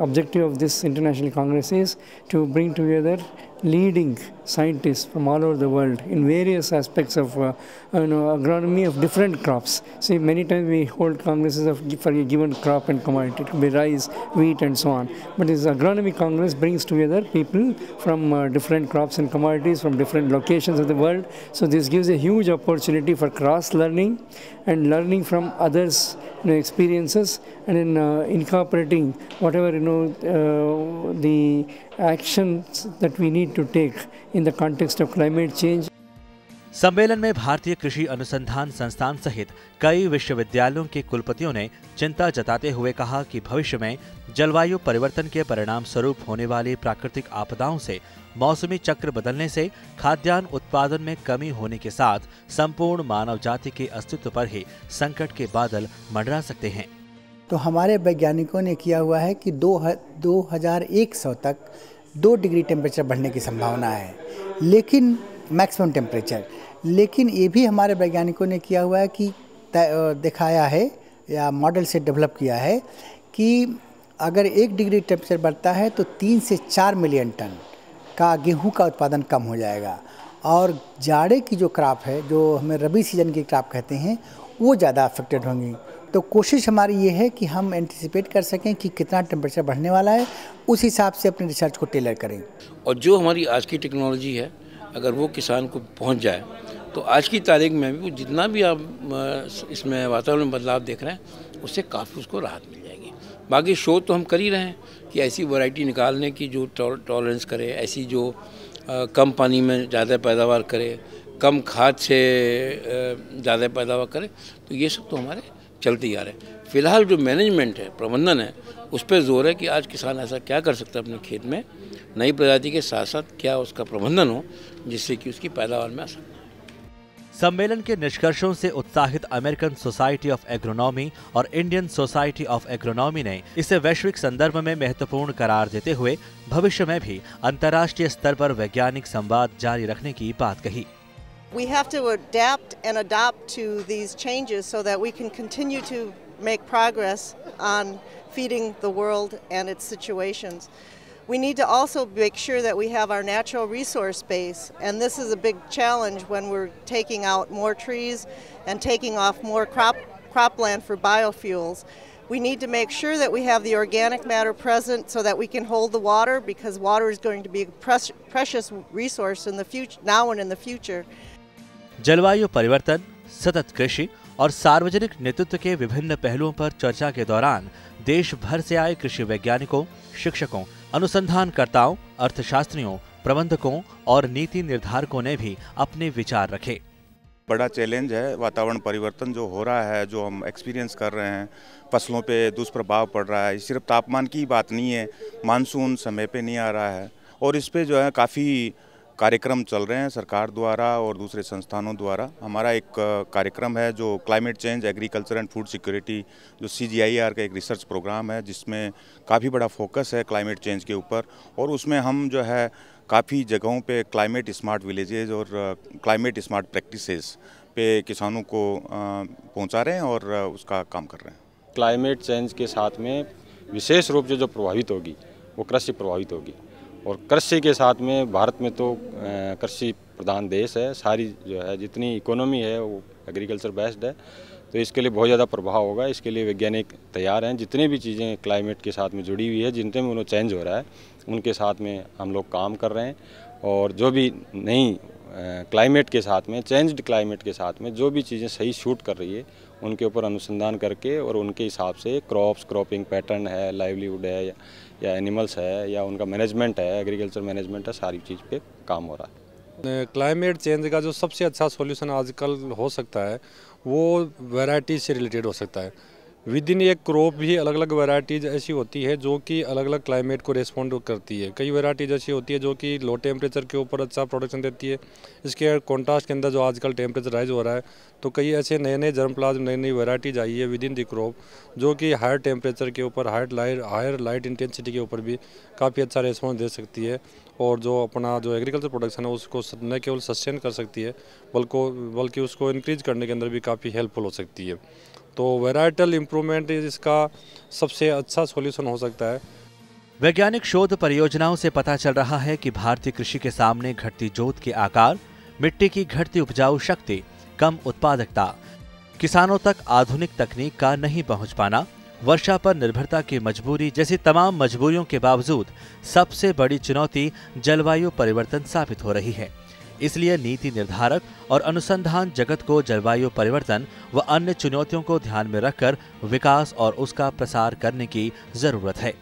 objective of this international congress is to bring together leading scientists from all over the world in various aspects of agronomy of different crops. See, many times we hold congresses for a given crop and commodity, it could be rice, wheat and so on. But this agronomy congress brings together people from different crops and commodities from different locations of the world. So this gives a huge opportunity for cross learning and learning from others' experiences, and in incorporating whatever the actions that we need to take in the context of climate change. सम्मेलन में भारतीय कृषि अनुसंधान संस्थान सहित कई विश्वविद्यालयों के कुलपतियों ने चिंता जताते हुए कहा कि भविष्य में जलवायु परिवर्तन के परिणाम स्वरूप होने वाली प्राकृतिक आपदाओं से मौसमी चक्र बदलने से खाद्यान्न उत्पादन में कमी होने के साथ संपूर्ण मानव जाति के अस्तित्व पर ही संकट के बादल मंडरा सकते हैं। तो हमारे वैज्ञानिकों ने किया हुआ है कि 2100 तक 2 डिग्री टेम्परेचर बढ़ने की संभावना है, लेकिन मैक्सिमम टेम्परेचर, लेकिन ये भी हमारे वैज्ञानिकों ने किया हुआ है कि दिखाया है या मॉडल से डेवलप किया है कि अगर 1 डिग्री टेम्परेचर बढ़ता है तो 3 से 4 मिलियन टन का गेहूं का उत्पादन कम हो जाएगा, और जाड़े की जो क्रॉप है, जो हमें रबी सीजन की क्रॉप कहते हैं, वो ज़्यादा अफेक्टेड होंगी। तो कोशिश हमारी ये है कि हम एंटिसिपेट कर सकें कि कितना टेम्परेचर बढ़ने वाला है, उस हिसाब से अपने रिसर्च को टेलर करें। और जो हमारी आज की टेक्नोलॉजी है, अगर वो किसान को पहुंच जाए तो आज की तारीख में भी जितना भी आप इसमें वातावरण में बदलाव देख रहे हैं, उससे काफ़ी उसको राहत मिल जाएगी। बाकी शोध तो हम कर ही रहे हैं कि ऐसी वैरायटी निकालने की जो टॉलरेंस करे, ऐसी जो कम पानी में ज़्यादा पैदावार करे, कम खाद से ज़्यादा पैदावार करे, तो ये सब तो हमारे चलते ही आ रहे हैं। फिलहाल जो मैनेजमेंट है, प्रबंधन है, उस पर जोर है कि आज किसान ऐसा क्या कर सकता है अपने खेत में नई प्रजाति के साथ साथ क्या उसका प्रबंधन हो जिससे कि उसकी पैदावार में आसानी। सम्मेलन के निष्कर्षों से उत्साहित अमेरिकन सोसाइटी ऑफ एग्रोनॉमी और इंडियन सोसाइटी ऑफ एग्रोनॉमी ने इसे वैश्विक संदर्भ में महत्वपूर्ण करार देते हुए भविष्य में भी अंतर्राष्ट्रीय स्तर पर वैज्ञानिक संवाद जारी रखने की बात कही। We have to adapt and adopt to these changes so that we can continue to make progress on feeding the world and its situations. We need to also make sure that we have our natural resource base, and this is a big challenge when we're taking out more trees and taking off more cropland for biofuels. We need to make sure that we have the organic matter present so that we can hold the water, because water is going to be a precious resource in the future, now and in the future. जलवायु परिवर्तन, सतत कृषि और सार्वजनिक नेतृत्व के विभिन्न पहलुओं पर चर्चा के दौरान देश भर से आए कृषि वैज्ञानिकों, शिक्षकों, अनुसंधानकर्ताओं, अर्थशास्त्रियों, प्रबंधकों और नीति निर्धारकों ने भी अपने विचार रखे। बड़ा चैलेंज है वातावरण परिवर्तन जो हो रहा है, जो हम एक्सपीरियंस कर रहे हैं, फसलों पे दुष्प्रभाव पड़ रहा है। सिर्फ तापमान की बात नहीं है, मानसून समय पे नहीं आ रहा है, और इस पे जो है काफ़ी कार्यक्रम चल रहे हैं सरकार द्वारा और दूसरे संस्थानों द्वारा। हमारा एक कार्यक्रम है जो climate change, agriculture and food security, जो CGIAR का एक रिसर्च प्रोग्राम है, जिसमें काफ़ी बड़ा फोकस है क्लाइमेट चेंज के ऊपर, और उसमें हम जो है काफ़ी जगहों पे क्लाइमेट स्मार्ट विलेजेस और क्लाइमेट स्मार्ट प्रैक्टिसेस पे किसानों को पहुंचा रहे हैं और उसका काम कर रहे हैं। क्लाइमेट चेंज के साथ में विशेष रूप से जो प्रभावित होगी वो कृषि प्रभावित होगी, और कृषि के साथ में भारत में तो कृषि प्रधान देश है, सारी जो है जितनी इकोनॉमी है वो एग्रीकल्चर बेस्ड है, तो इसके लिए बहुत ज़्यादा प्रभाव होगा। इसके लिए वैज्ञानिक तैयार हैं, जितने भी चीज़ें क्लाइमेट के साथ में जुड़ी हुई है, जितने में उन्हें चेंज हो रहा है, उनके साथ में हम लोग काम कर रहे हैं, और जो भी नई क्लाइमेट के साथ में, चेंज्ड क्लाइमेट के साथ में जो भी चीज़ें सही शूट कर रही है, उनके ऊपर अनुसंधान करके और उनके हिसाब से क्रॉपिंग पैटर्न है, लाइवलीहुड है या एनिमल्स है या उनका मैनेजमेंट है, एग्रीकल्चर मैनेजमेंट है, सारी चीज़ पे काम हो रहा है। क्लाइमेट चेंज का जो सबसे अच्छा सॉल्यूशन आजकल हो सकता है वो वैरायटी से रिलेटेड हो सकता है। विद इन एक क्रॉप भी अलग अलग वैरायटीज़ ऐसी होती है जो कि अलग अलग क्लाइमेट को रिस्पॉन्ड करती है। कई वैरायटीज़ ऐसी होती है जो कि लो टेम्परेचर के ऊपर अच्छा प्रोडक्शन देती है। इसके कॉन्ट्रास्ट के अंदर जो आजकल टेम्परेचर राइज हो रहा है, तो कई ऐसे नए नए जर्मप्लाज्म नई नई वैरायटीज़ आई है विद इन द क्रॉप जो कि हायर टेम्परेचर के ऊपर हायर लाइट इंटेंसिटी के ऊपर भी काफ़ी अच्छा रिस्पॉन्स दे सकती है और जो अपना जो एग्रीकल्चर प्रोडक्शन है उसको न केवल सस्टेन कर सकती है बल्कि उसको इंक्रीज करने के अंदर भी काफ़ी हेल्पफुल हो सकती है। तो वैराइटल इम्प्रूवमेंट इसका सबसे अच्छा सॉल्यूशन हो सकता है। वैज्ञानिक शोध परियोजनाओं से पता चल रहा है कि भारतीय कृषि के सामने घटती जोत के आकार, मिट्टी की घटती उपजाऊ शक्ति, कम उत्पादकता, किसानों तक आधुनिक तकनीक का नहीं पहुंच पाना, वर्षा पर निर्भरता की मजबूरी जैसी तमाम मजबूरियों के बावजूद सबसे बड़ी चुनौती जलवायु परिवर्तन साबित हो रही है। इसलिए नीति निर्धारक और अनुसंधान जगत को जलवायु परिवर्तन व अन्य चुनौतियों को ध्यान में रखकर विकास और उसका प्रसार करने की जरूरत है।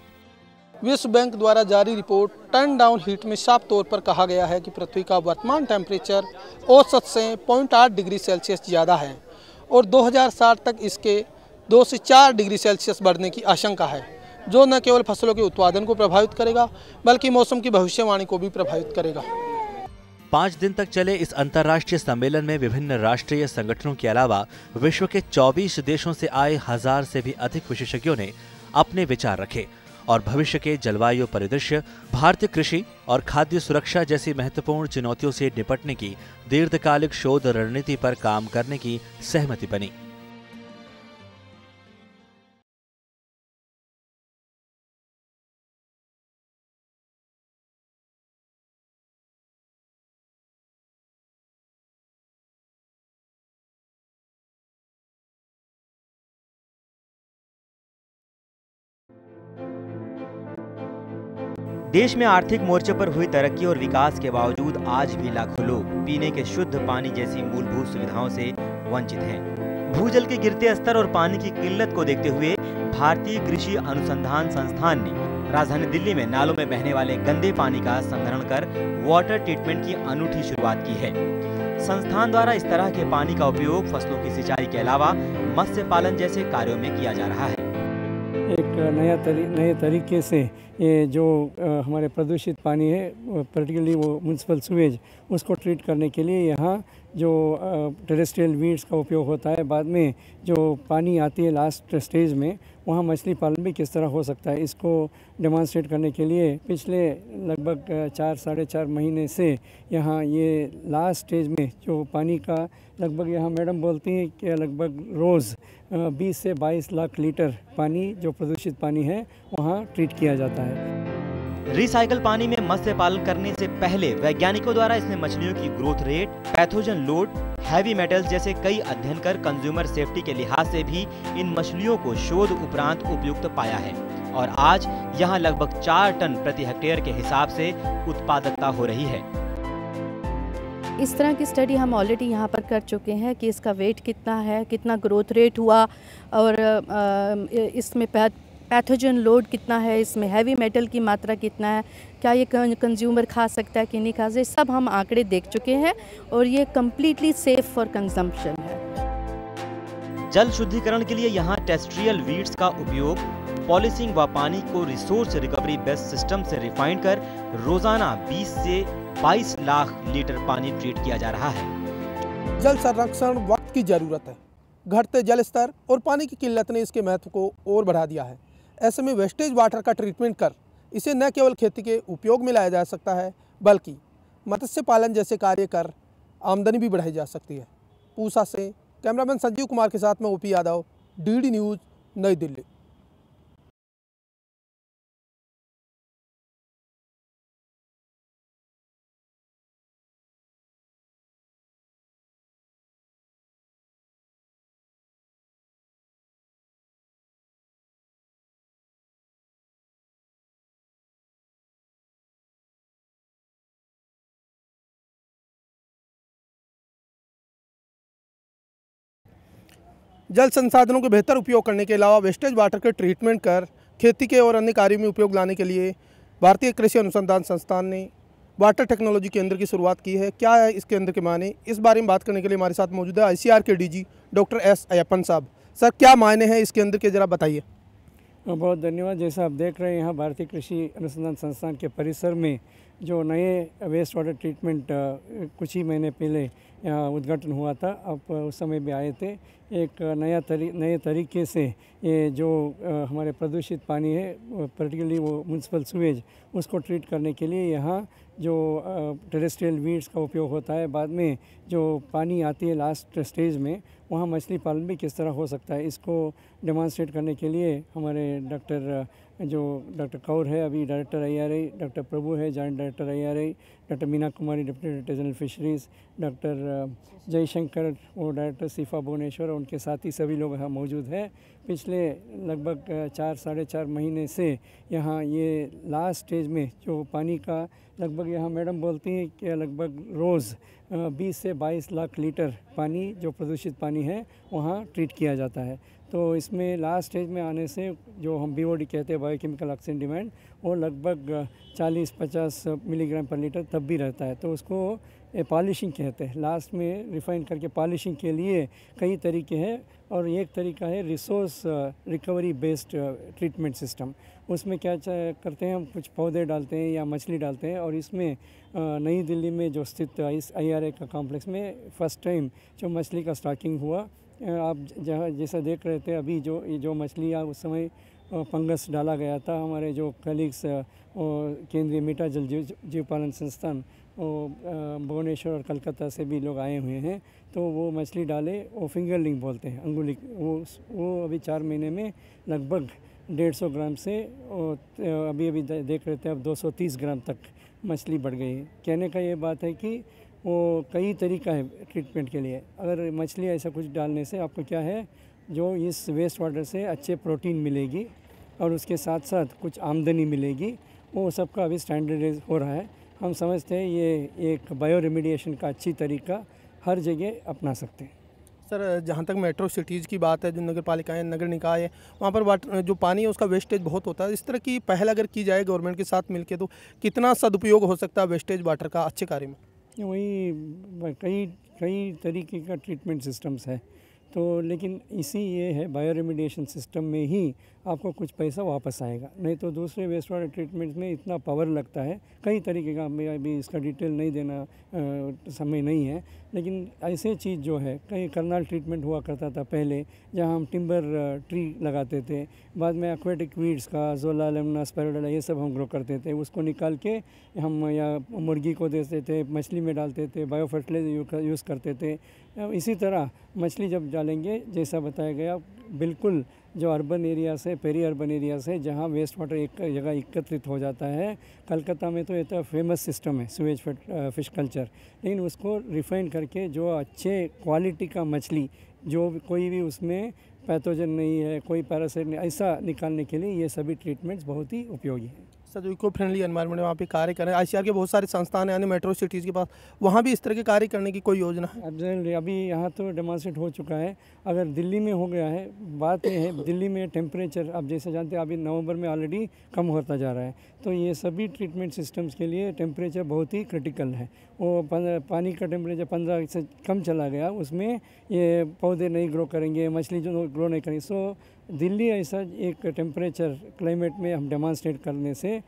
विश्व बैंक द्वारा जारी रिपोर्ट टर्न डाउन हीट में साफ तौर पर कहा गया है कि पृथ्वी का वर्तमान टेम्परेचर औसत से 0.8 डिग्री सेल्सियस ज़्यादा है और 2060 तक इसके 2 से 4 डिग्री सेल्सियस बढ़ने की आशंका है, जो न केवल फसलों के उत्पादन को प्रभावित करेगा बल्कि मौसम की भविष्यवाणी को भी प्रभावित करेगा। 5 दिन तक चले इस अंतर्राष्ट्रीय सम्मेलन में विभिन्न राष्ट्रीय संगठनों के अलावा विश्व के 24 देशों से आए 1000 से भी अधिक विशेषज्ञों ने अपने विचार रखे और भविष्य के जलवायु परिदृश्य, भारतीय कृषि और खाद्य सुरक्षा जैसी महत्वपूर्ण चुनौतियों से निपटने की दीर्घकालिक शोध रणनीति पर काम करने की सहमति बनी। देश में आर्थिक मोर्चे पर हुई तरक्की और विकास के बावजूद आज भी लाखों लोग पीने के शुद्ध पानी जैसी मूलभूत सुविधाओं से वंचित हैं। भूजल के गिरते स्तर और पानी की किल्लत को देखते हुए भारतीय कृषि अनुसंधान संस्थान ने राजधानी दिल्ली में नालों में बहने वाले गंदे पानी का संग्रहण कर वाटर ट्रीटमेंट की अनूठी शुरुआत की है। संस्थान द्वारा इस तरह के पानी का उपयोग फसलों की सिंचाई के अलावा मत्स्य पालन जैसे कार्यों में किया जा रहा है। एक नए तरीके से ये जो हमारे प्रदूषित पानी है, पर्टिकुलरली वो म्यूनसिपल सीवेज, उसको ट्रीट करने के लिए यहाँ जो टेरेस्ट्रियल वीड्स का उपयोग होता है, बाद में जो पानी आती है लास्ट स्टेज में, वहाँ मछली पालन भी किस तरह हो सकता है, इसको डेमॉन्स्ट्रेट करने के लिए पिछले लगभग 4-4.5 महीने से यहाँ ये लास्ट स्टेज में जो पानी का लगभग, यहाँ मैडम बोलती हैं कि लगभग रोज़ 20 से 22 लाख लीटर पानी जो प्रदूषित पानी है वहाँ ट्रीट किया जाता है। रिसाइकल पानी में मत्स्य पालन करने से पहले वैज्ञानिकों द्वारा इसमें मछलियों की growth rate, pathogen load, heavy metals जैसे कई अध्ययन कर कंज्यूमर सेफ्टी के लिहाज से भी इन मछलियों को शोध उपरांत उपयुक्त पाया है और आज यहाँ लगभग 4 टन प्रति हेक्टेयर के हिसाब से उत्पादकता हो रही है। इस तरह की स्टडी हम ऑलरेडी यहाँ पर कर चुके हैं कि इसका वेट कितना है, कितना ग्रोथ रेट हुआ और इसमें पैथोजन लोड कितना है, इसमें हैवी मेटल की मात्रा कितना है, क्या ये कंज्यूमर खा सकता है कि नहीं खा सकता, सब हम आंकड़े देख चुके हैं और ये कम्प्लीटली सेफ फॉर कंजम्पशन है। जल शुद्धिकरण के लिए यहाँ टेरेस्ट्रियल वीड्स का उपयोग, पॉलिशिंग व पानी को रिसोर्स रिकवरी बेस्ड सिस्टम से रिफाइन कर रोजाना 20 से 22 लाख लीटर पानी ट्रीट किया जा रहा है। जल संरक्षण वक्त की जरूरत है। घटते जल स्तर और पानी की किल्लत ने इसके महत्व को और बढ़ा दिया है। ऐसे में वेस्टेज वाटर का ट्रीटमेंट कर इसे न केवल खेती के उपयोग में लाया जा सकता है बल्कि मत्स्य पालन जैसे कार्य कर आमदनी भी बढ़ाई जा सकती है। पूसा से कैमरामैन संजीव कुमार के साथ में ओपी यादव, डीडी न्यूज़, नई दिल्ली। जल संसाधनों के बेहतर उपयोग करने के अलावा वेस्टेज वाटर के ट्रीटमेंट कर खेती के और अन्य कार्यों में उपयोग लाने के लिए भारतीय कृषि अनुसंधान संस्थान ने वाटर टेक्नोलॉजी केंद्र की शुरुआत की है। क्या है इस केंद्र के माने, इस बारे में बात करने के लिए हमारे साथ मौजूद है ICAR के DG डॉक्टर S. अय्यप्पन साहब। सर क्या मायने हैं इसके अंदर के, ज़रा बताइए। बहुत धन्यवाद। जैसा आप देख रहे हैं यहाँ भारतीय कृषि अनुसंधान संस्थान के परिसर में जो नए वेस्ट वाटर ट्रीटमेंट कुछ ही महीने पहले यहाँ उद्घाटन हुआ था, आप उस समय भी आए थे। एक नए तरीके से ये जो हमारे प्रदूषित पानी है, पर्टिकुलरली वो म्यूनसिपल सीवेज, उसको ट्रीट करने के लिए यहाँ जो टेरेस्ट्रियल वीड्स का उपयोग होता है, बाद में जो पानी आती है लास्ट स्टेज में, वहाँ मछली पालन भी किस तरह हो सकता है, इसको डेमॉन्स्ट्रेट करने के लिए हमारे डॉक्टर कौर है अभी डायरेक्टर IRI, डॉक्टर प्रभु है joint director IRI, doctor Meena Kumari deputy director general fisheries, doctor Jaishankar वो डायरेक्टर सिफा भुवनेश्वर, उनके साथ ही सभी लोग यहाँ मौजूद हैं। पिछले लगभग 4-4.5 महीने से यहाँ ये लास्ट स्टेज में जो पानी का लगभग यहाँ मैडम बोलती हैं कि लगभग रोज़ 20 से 22 लाख लीटर पानी जो प्रदूषित पानी है वहाँ ट्रीट किया जाता है। तो इसमें लास्ट स्टेज में आने से जो हम BOD कहते हैं, बायोकेमिकल ऑक्सीजन डिमांड, वो लगभग 40-50 मिलीग्राम पर लीटर तब भी रहता है। तो उसको पॉलिशिंग कहते हैं। लास्ट में रिफाइन करके पॉलिशिंग के लिए कई तरीके हैं और एक तरीका है resource recovery based treatment system. उसमें क्या करते हैं, हम कुछ पौधे डालते हैं या मछली डालते हैं और इसमें नई दिल्ली में जो स्थित इस IRI का कॉम्प्लेक्स में फर्स्ट टाइम जो मछली का स्टॉकिंग हुआ। आप जैसा देख रहे थे अभी जो मछलियाँ उस समय फंगस डाला गया था, हमारे जो कलीग्स केंद्रीय मीठा जल जीव पालन संस्थान भुवनेश्वर और कलकत्ता से भी लोग आए हुए हैं, तो वो मछली डाले, वो फिंगरलिंग बोलते हैं, अंगुली, वो अभी 4 महीने में लगभग 150 ग्राम से अभी देख रहे थे अब 230 ग्राम तक मछली बढ़ गई है। कहने का ये बात है कि वो कई तरीका है ट्रीटमेंट के लिए। अगर मछली ऐसा कुछ डालने से आपको क्या है, जो इस वेस्ट वाटर से अच्छे प्रोटीन मिलेगी और उसके साथ साथ कुछ आमदनी मिलेगी, वो सबका अभी स्टैंडर्डाइज हो रहा है। हम समझते हैं ये एक बायो रेमिडिएशन का अच्छी तरीका हर जगह अपना सकते हैं। सर जहाँ तक मेट्रो सिटीज़ की बात है, जो नगर पालिकाएँ, नगर निकाय है, वहाँ पर वाटर जो पानी है उसका वेस्टेज बहुत होता है। इस तरह की पहल अगर की जाए गवर्नमेंट के साथ मिलकर, तो कितना सदुपयोग हो सकता है वेस्टेज वाटर का अच्छे कार्य में? वही कई तरीके का ट्रीटमेंट सिस्टम्स है, तो लेकिन ये है बायो रेमिडिएशन सिस्टम में ही आपको कुछ पैसा वापस आएगा, नहीं तो दूसरे वेस्ट वाटर ट्रीटमेंट में इतना पावर लगता है, कई तरीके का। मैं अभी इसका डिटेल नहीं देना समय नहीं है, लेकिन ऐसे चीज़ जो है, कई करनाल ट्रीटमेंट हुआ करता था पहले, जहां हम टिम्बर ट्री लगाते थे, बाद में एक्वेटिक वीड्स का जोला लेमना स्पाइरोडेला ये सब हम ग्रो करते थे, उसको निकाल के हम या मुर्गी को देते थे, मछली में डालते थे, बायो फर्टिलाइजर यूज़ करते थे। इसी तरह मछली जब डालेंगे, जैसा बताया गया, बिल्कुल जो अर्बन एरिया से, पेरी अर्बन एरिया से जहाँ वेस्ट वाटर एक जगह एकत्रित हो जाता है, कलकत्ता में तो ये तो फेमस सिस्टम है सीवेज फिश कल्चर, लेकिन उसको रिफाइन करके जो अच्छे क्वालिटी का मछली, जो कोई भी उसमें पैथोजन नहीं है, कोई पैरासाइट नहीं, ऐसा निकालने के लिए ये सभी ट्रीटमेंट्स बहुत ही उपयोगी हैं। सर जो इको फ्रेंडली एनवायरनमेंट वहाँ पे कार्य कर रहे हैं, ICR के बहुत सारे संस्थान हैं, यानी मेट्रो सिटीज़ के पास, वहाँ भी इस तरह के कार्य करने की कोई योजना है? अभी यहाँ तो डेमॉन्स्ट्रेट हो चुका है। अगर दिल्ली में हो गया है, बात ये है दिल्ली में टेम्परेचर आप जैसे जानते हैं अभी नवंबर में ऑलरेडी कम होता जा रहा है, तो ये सभी ट्रीटमेंट सिस्टम्स के लिए टेम्परेचर बहुत ही क्रिटिकल है। वो पानी का टेम्परेचर 15 से कम चला गया, उसमें ये पौधे नहीं ग्रो करेंगे, मछली जो ग्रो नहीं करेंगे। सो दिल्ली ऐसा एक टेम्परेचर क्लाइमेट में हम डेमॉन्स्ट्रेट करने से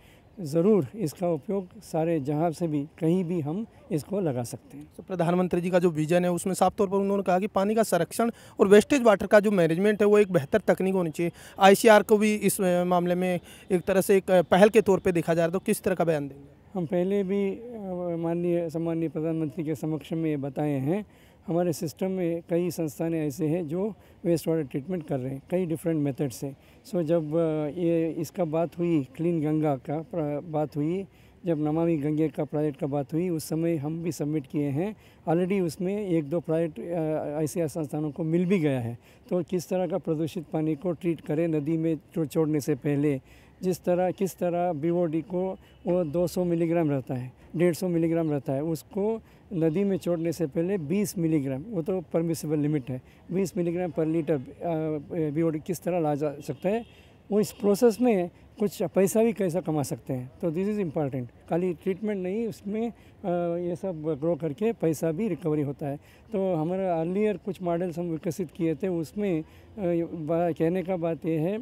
ज़रूर इसका उपयोग सारे जहाँ से भी कहीं भी हम इसको लगा सकते हैं। तो प्रधानमंत्री जी का जो विजन है उसमें साफ तौर पर उन्होंने कहा कि पानी का संरक्षण और वेस्टेज वाटर का जो मैनेजमेंट है वो एक बेहतर तकनीक होनी चाहिए। ICR को भी इस मामले में एक तरह से एक पहल के तौर पर देखा जा रहा है, तो किस तरह का बयान देंगे? हम पहले भी सम्माननीय प्रधानमंत्री के समक्ष में ये बताए हैं, हमारे सिस्टम में कई संस्थान ऐसे हैं जो वेस्ट वाटर ट्रीटमेंट कर रहे हैं कई डिफरेंट मेथड से। सो जब ये इसका बात हुई, क्लीन गंगा का बात हुई, जब नमामि गंगे का प्रोजेक्ट का बात हुई, उस समय हम भी सबमिट किए हैं। ऑलरेडी उसमें 1-2 प्रोजेक्ट ऐसे संस्थानों को मिल भी गया है। तो किस तरह का प्रदूषित पानी को ट्रीट करें नदी में छोड़ने से पहले, किस तरह BOD को वो 200 मिलीग्राम रहता है, 150 मिलीग्राम रहता है, उसको नदी में छोड़ने से पहले 20 मिलीग्राम, वो तो परमिसिबल लिमिट है, 20 मिलीग्राम पर लीटर BOD किस तरह ला जा सकता है वो इस प्रोसेस में कुछ पैसा भी कैसा कमा सकते हैं। तो दिस इज़ इम्पॉर्टेंट, खाली ट्रीटमेंट नहीं, उसमें ये सब ग्रो करके पैसा भी रिकवरी होता है। तो हमारे अर्लियर कुछ मॉडल्स हम विकसित किए थे, उसमें कहने का बात ये है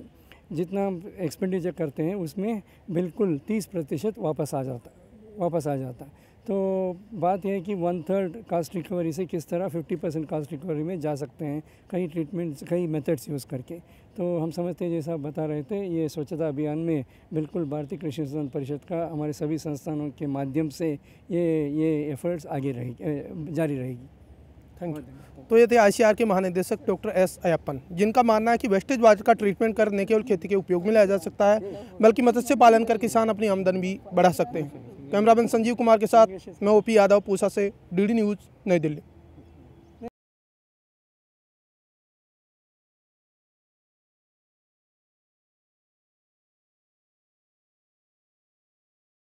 जितना हम एक्सपेंडिचर करते हैं उसमें बिल्कुल 30% वापस आ जाता। तो बात यह है कि 1/3 कास्ट रिकवरी से किस तरह 50% कास्ट रिकवरी में जा सकते हैं, कई ट्रीटमेंट्स, कई मेथड्स यूज़ करके। तो हम समझते हैं, जैसा आप बता रहे थे, ये स्वच्छता अभियान में बिल्कुल भारतीय कृषि संस्थान परिषद का हमारे सभी संस्थानों के माध्यम से ये एफर्ट्स आगे जारी रहेगी। Thank you. तो ये थे ICAR के महानिदेशक डॉक्टर S अयप्पन, जिनका मानना है कि वेस्टेज वाटर का ट्रीटमेंट कर न केवल खेती के उपयोग में लाया जा सकता है, बल्कि मत्स्य पालन कर किसान अपनी आमदनी भी बढ़ा सकते हैं। कैमरामैन संजीव कुमार के साथ मैं OP यादव, पूसा से, DD न्यूज़, नई दिल्ली।